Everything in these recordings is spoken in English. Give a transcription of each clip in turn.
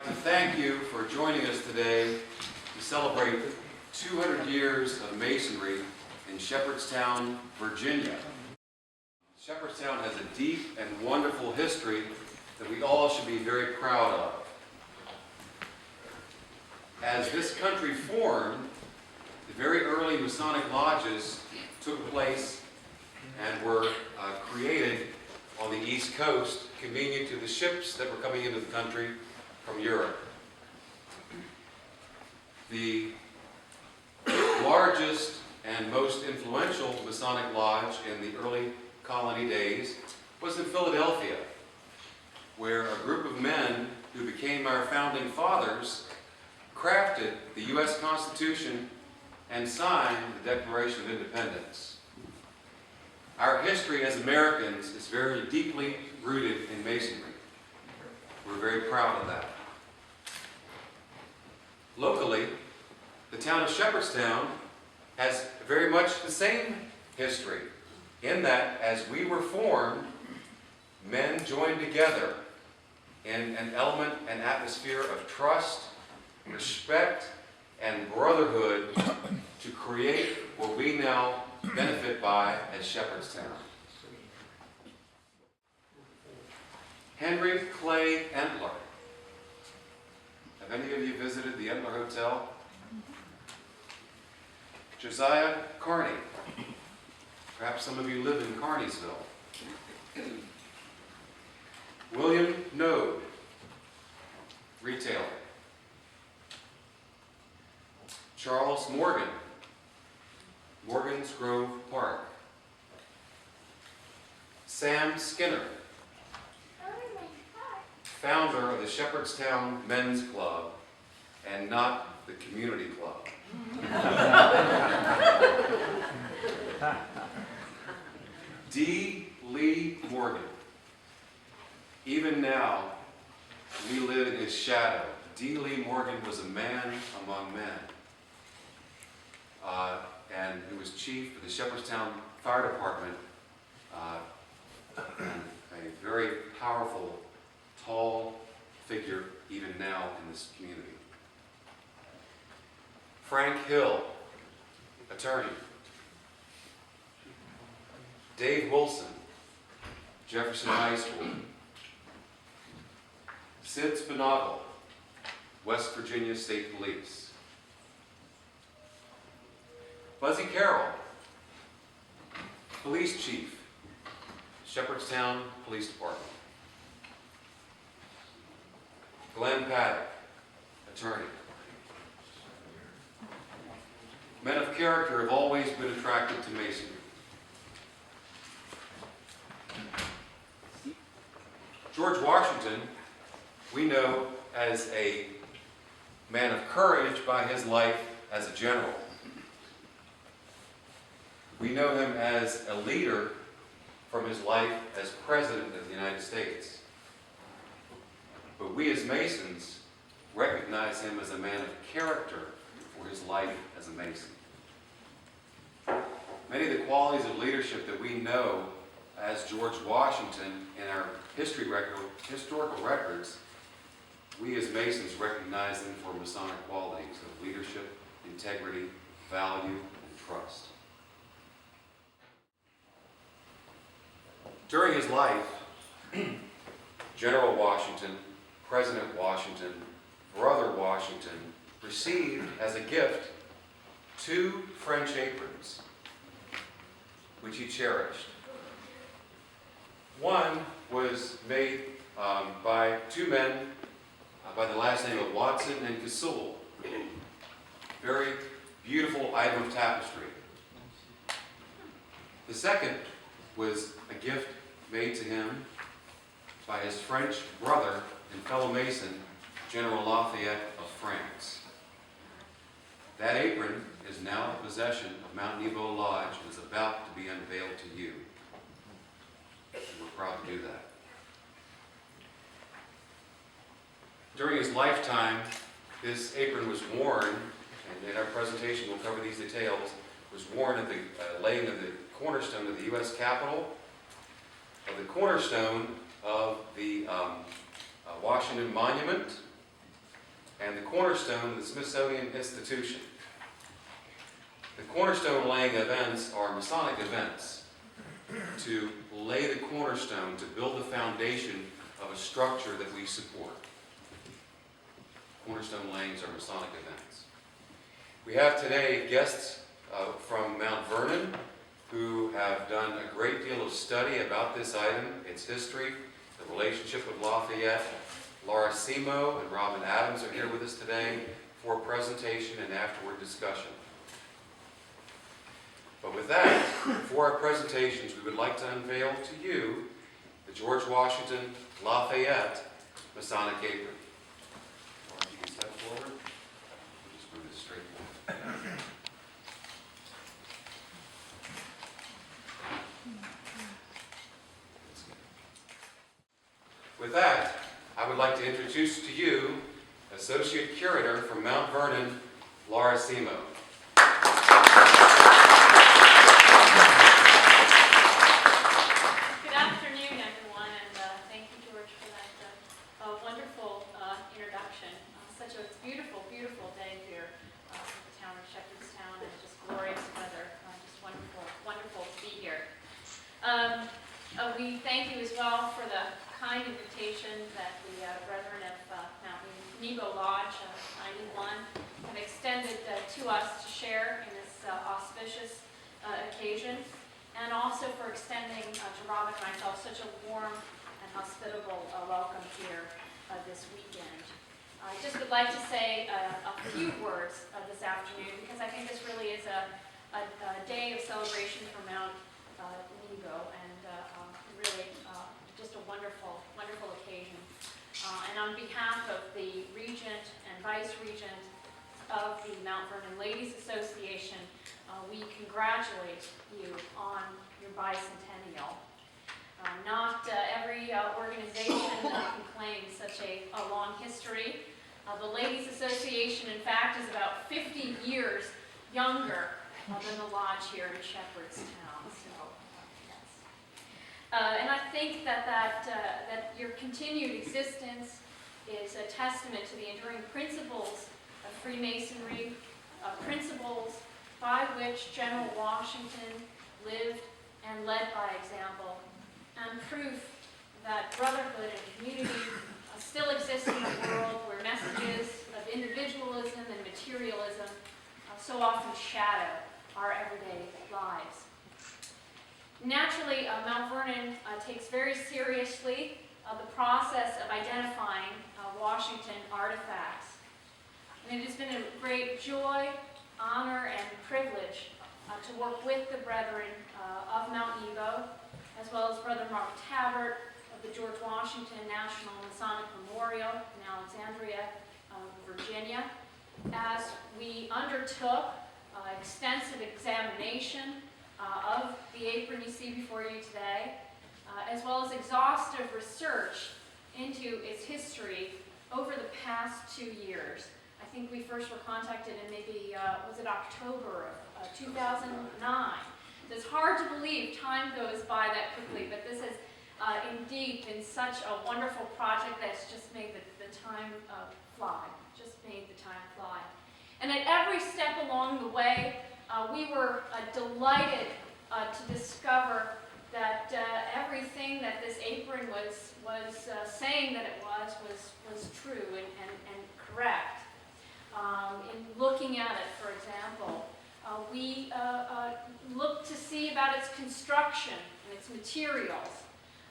Thank you for joining us today to celebrate 200 years of Masonry in Shepherdstown, Virginia. Shepherdstown has a deep and wonderful history that we all should be very proud of. As this country formed, the very early Masonic lodges took place and were created on the East Coast, convenient to the ships that were coming into the country from Europe. The largest and most influential Masonic lodge in the early colony days was in Philadelphia, where a group of men who became our founding fathers crafted the U.S. Constitution and signed the Declaration of Independence. Our history as Americans is very deeply rooted in Masonry. We're very proud of that. Locally, the town of Shepherdstown has very much the same history, in that as we were formed, men joined together in an element and atmosphere of trust, respect, and brotherhood to create what we now benefit by as Shepherdstown. Henry Clay Entler. Have any of you visited the Entler Hotel? Josiah Carney. Perhaps some of you live in Carneysville. William Node, retailer. Charles Morgan, Morgan's Grove Park. Sam Skinner, founder of the Shepherdstown Men's Club and not the Community Club. D. Lee Morgan. Even now, we live in his shadow. D. Lee Morgan was a man among men, and he was chief of the Shepherdstown Fire Department, and a very powerful, tall figure even now in this community. Frank Hill, attorney. Dave Wilson, Jefferson High School. Sid Spinagle, West Virginia State Police. Buzzy Carroll, police chief, Shepherdstown Police Department. Glenn Paddock, attorney. Men of character have always been attracted to Masonry. George Washington, we know as a man of courage by his life as a general. We know him as a leader from his life as President of the United States. But we as Masons recognize him as a man of character for his life as a Mason. Many of the qualities of leadership that we know as George Washington in our historical records, we as Masons recognize them for Masonic qualities of leadership, integrity, value, and trust. During his life, General Washington, President Washington, Brother Washington received as a gift 2 French aprons, which he cherished. One was made by 2 men by the last name of Watson and Cassul. Very beautiful item of tapestry. The second was a gift made to him by his French brother and fellow Mason, General Lafayette of France. That apron is now in possession of Mount Nebo Lodge and is about to be unveiled to you. And we're proud to do that. During his lifetime, this apron was worn, and in our presentation we'll cover these details, was worn at the laying of the cornerstone of the U.S. Capitol, of the cornerstone of the Washington Monument, and the cornerstone of the Smithsonian Institution. The cornerstone laying events are Masonic events to lay the cornerstone, to build the foundation of a structure that we support. Cornerstone layings are Masonic events. We have today guests from Mount Vernon who have done a great deal of study about this item, its history, the relationship with Lafayette. Laura Simo and Robin Adams are here with us today for presentation and afterward discussion. But with that, for our presentations, we would like to unveil to you the George Washington Lafayette Masonic Apron. Laura, if you can step forward. We'll just move this straight back. With that, I would like to introduce to you Associate Curator from Mount Vernon, Laura Simo. Good afternoon, everyone, and thank you, George, for that wonderful introduction. Such a beautiful, beautiful day here in the town of Shepherdstown, and just glorious weather. Just wonderful, wonderful to be here. We thank you as well for the kind invitation that the Brethren of Mount Nebo Lodge 91 have extended to us to share in this auspicious occasion, and also for extending to Robin and myself such a warm and hospitable welcome here this weekend. I just would like to say a few words this afternoon, because I think this really is a day of celebration for Mount Nebo, and really just a wonderful, wonderful occasion. And on behalf of the Regent and Vice Regent of the Mount Vernon Ladies Association, we congratulate you on your bicentennial. Not every organization can claim such a long history. The Ladies Association, in fact, is about 50 years younger than the lodge here in Shepherdstown. And I think that your continued existence is a testament to the enduring principles of Freemasonry, principles by which General Washington lived and led by example, and proof that brotherhood and community still exist in a world where messages of individualism and materialism so often shadow our everyday lives. Naturally, Mount Vernon takes very seriously the process of identifying Washington artifacts. And it has been a great joy, honor, and privilege to work with the Brethren of Mount Nebo, as well as Brother Mark Tabbert of the George Washington National Masonic Memorial in Alexandria, Virginia, as we undertook extensive examination of the apron you see before you today, as well as exhaustive research into its history over the past 2 years. I think we first were contacted in maybe, was it October of 2009? It's hard to believe time goes by that quickly, but this has indeed been such a wonderful project that's just made the time fly, just made the time fly. And at every step along the way, we were delighted to discover that everything that this apron was saying that it was true and correct. In looking at it, for example, we looked to see about its construction and its materials.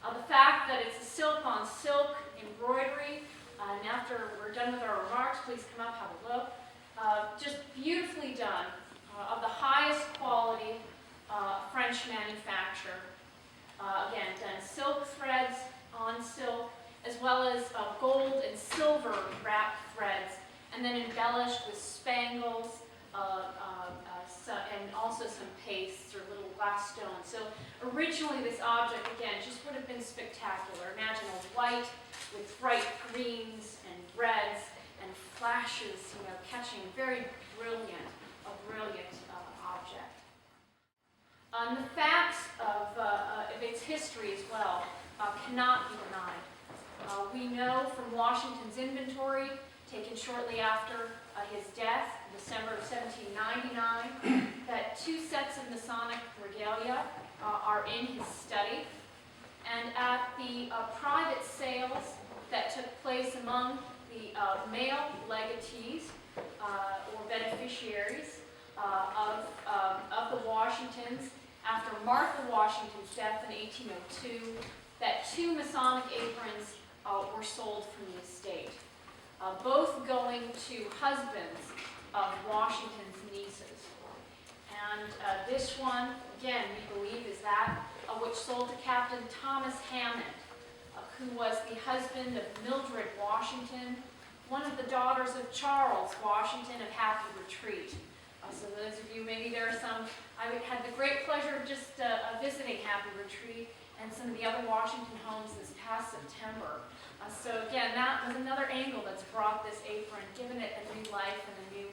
The fact that it's a silk-on-silk embroidery, and after we're done with our remarks, please come up, have a look. Just beautifully done, of the highest quality French manufacture. Again, done silk threads on silk, as well as gold and silver wrapped threads, and then embellished with spangles, and also some pastes or little glass stones. So originally this object, again, just would have been spectacular. Imagine a white with bright greens and reds and flashes, catching very brilliant, a brilliant object. The facts of its history as well cannot be denied. We know from Washington's inventory taken shortly after his death, in December of 1799, that 2 sets of Masonic regalia are in his study. And at the private sales that took place among the male legatees or beneficiaries of the Washingtons, after Martha Washington's death in 1802, that 2 Masonic aprons were sold from the estate, both going to husbands of Washington's nieces. And this one, again, we believe is that which sold to Captain Thomas Hammond, who was the husband of Mildred Washington, one of the daughters of Charles Washington of Happy Retreat. So those of you, maybe there are some, I had the great pleasure of just visiting Happy Retreat and some of the other Washington homes this past September. So again, that was another angle that's brought this apron, given it a new life and a new